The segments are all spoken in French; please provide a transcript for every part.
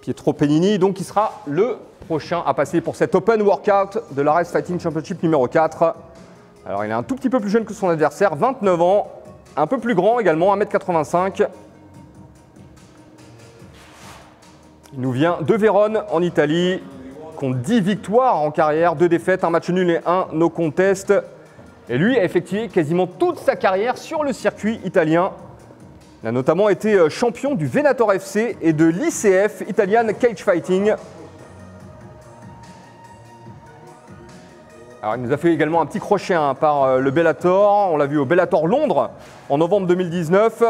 Pietro Pennini, donc qui sera le prochain à passer pour cet Open Workout de l'Ares Fighting Championship numéro 4. Alors il est un tout petit peu plus jeune que son adversaire, 29 ans, un peu plus grand également, 1m85. Il nous vient de Vérone en Italie, compte 10 victoires en carrière, 2 défaites, un match nul et un no contest. Et lui a effectué quasiment toute sa carrière sur le circuit italien. Il a notamment été champion du Venator FC et de l'ICF, Italian Cage Fighting. Alors, il nous a fait également un petit crochet par le Bellator. On l'a vu au Bellator Londres en novembre 2019.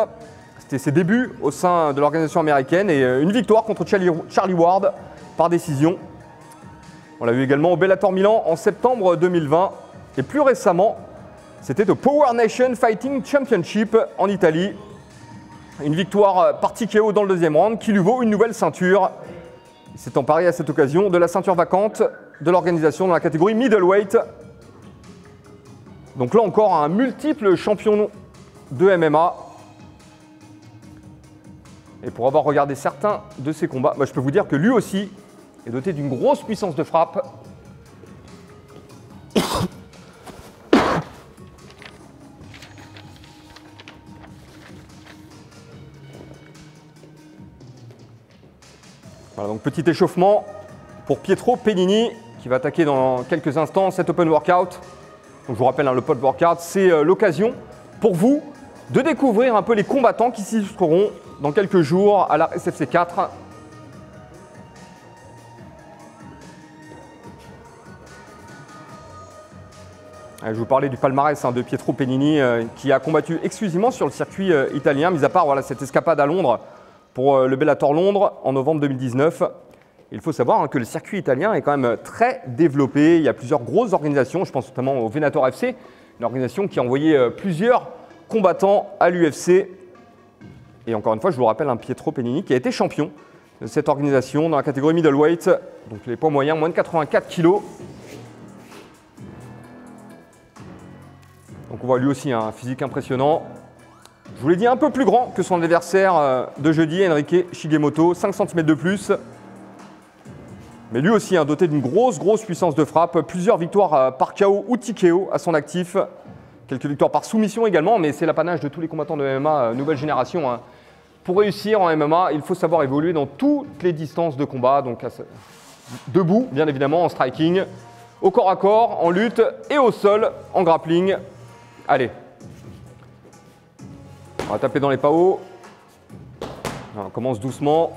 C'était ses débuts au sein de l'organisation américaine et une victoire contre Charlie Ward par décision. On l'a vu également au Bellator Milan en septembre 2020. Et plus récemment, c'était au Power Nation Fighting Championship en Italie. Une victoire par TKO dans le deuxième round qui lui vaut une nouvelle ceinture. Il s'est emparé à cette occasion de la ceinture vacante de l'organisation dans la catégorie middleweight. Donc là encore, un multiple champion de MMA. Et pour avoir regardé certains de ses combats, je peux vous dire que lui aussi est doté d'une grosse puissance de frappe. Voilà, donc petit échauffement pour Pietro Pennini qui va attaquer dans quelques instants cet Open Workout. Donc je vous rappelle, le Open Workout, c'est l'occasion pour vous de découvrir un peu les combattants qui s'illustreront dans quelques jours à la SFC 4. Je vous parlais du palmarès de Pietro Pennini qui a combattu exclusivement sur le circuit italien, mis à part cette escapade à Londres pour le Bellator Londres en novembre 2019. Il faut savoir que le circuit italien est quand même très développé. Il y a plusieurs grosses organisations, je pense notamment au Venator FC, une organisation qui a envoyé plusieurs combattants à l'UFC. Et encore une fois, je vous rappelle, Pietro Pennini qui a été champion de cette organisation dans la catégorie middleweight, donc les poids moyens, moins de 84 kg. Donc on voit lui aussi un physique impressionnant. Je vous l'ai dit, un peu plus grand que son adversaire de jeudi, Enrique Shigemoto, 5 cm de plus. Mais lui aussi doté d'une grosse puissance de frappe, plusieurs victoires par KO ou TKO à son actif. Quelques victoires par soumission également, mais c'est l'apanage de tous les combattants de MMA nouvelle génération. Pour réussir en MMA, il faut savoir évoluer dans toutes les distances de combat, donc debout, bien évidemment, en striking, au corps à corps, en lutte et au sol, en grappling. Allez, on va taper dans les pas hauts. On commence doucement.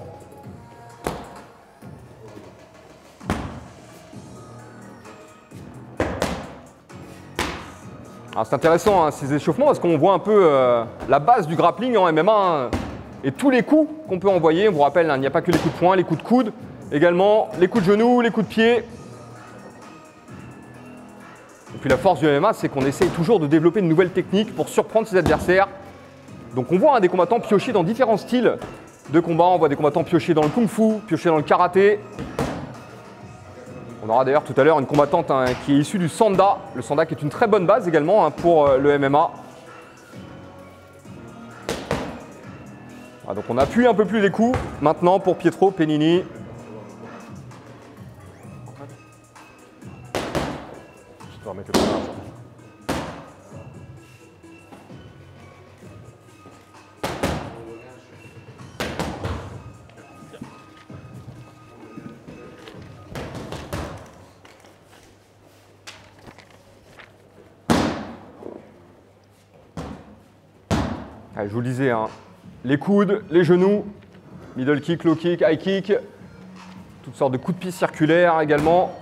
C'est intéressant ces échauffements parce qu'on voit un peu la base du grappling en MMA et tous les coups qu'on peut envoyer. On vous rappelle, il n'y a pas que les coups de poing, les coups de coude, également les coups de genoux, les coups de pied. Et puis la force du MMA, c'est qu'on essaye toujours de développer de nouvelles techniques pour surprendre ses adversaires. Donc on voit des combattants piocher dans différents styles de combat. On voit des combattants piocher dans le kung-fu, piocher dans le karaté. On aura d'ailleurs tout à l'heure une combattante qui est issue du Sanda. Le Sanda qui est une très bonne base également pour le MMA. Donc on appuie un peu plus les coups maintenant pour Pietro Pennini. Je dois remettre le palmarès. Je vous le disais, les coudes, les genoux, middle kick, low kick, high kick, toutes sortes de coups de pied circulaires également.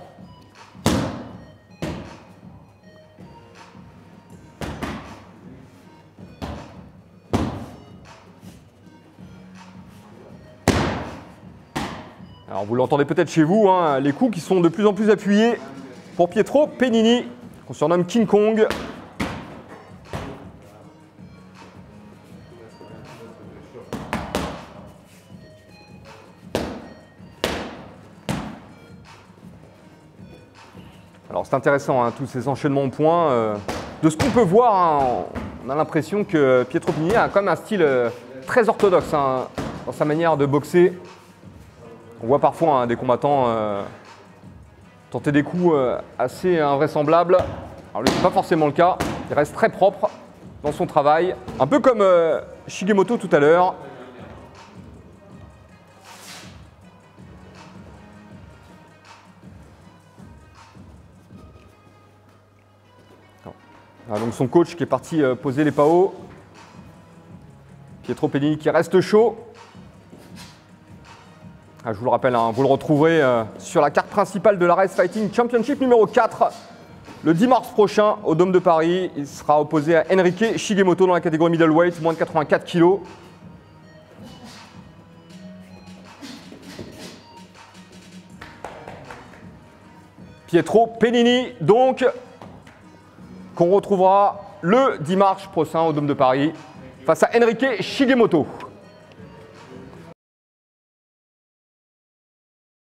Alors vous l'entendez peut-être chez vous, les coups qui sont de plus en plus appuyés pour Pietro Pennini, qu'on surnomme King Kong. Alors c'est intéressant, tous ces enchaînements de points. De ce qu'on peut voir, on a l'impression que Pietro Pennini a quand même un style très orthodoxe dans sa manière de boxer. On voit parfois des combattants tenter des coups assez invraisemblables. Alors lui, c'est pas forcément le cas. Il reste très propre dans son travail. Un peu comme Shigemoto tout à l'heure. Ah, donc son coach qui est parti poser les PAO. Pietro Pellini qui reste chaud. Ah, je vous le rappelle, hein, vous le retrouverez sur la carte principale de l'Ares Fighting Championship numéro 4. Le 10 mars prochain au Dôme de Paris. Il sera opposé à Enrique Shigemoto dans la catégorie middleweight, moins de 84 kg. Pietro Pellini, donc, qu'on retrouvera le 10 mars prochain au Dôme de Paris face à Enrique Shigemoto.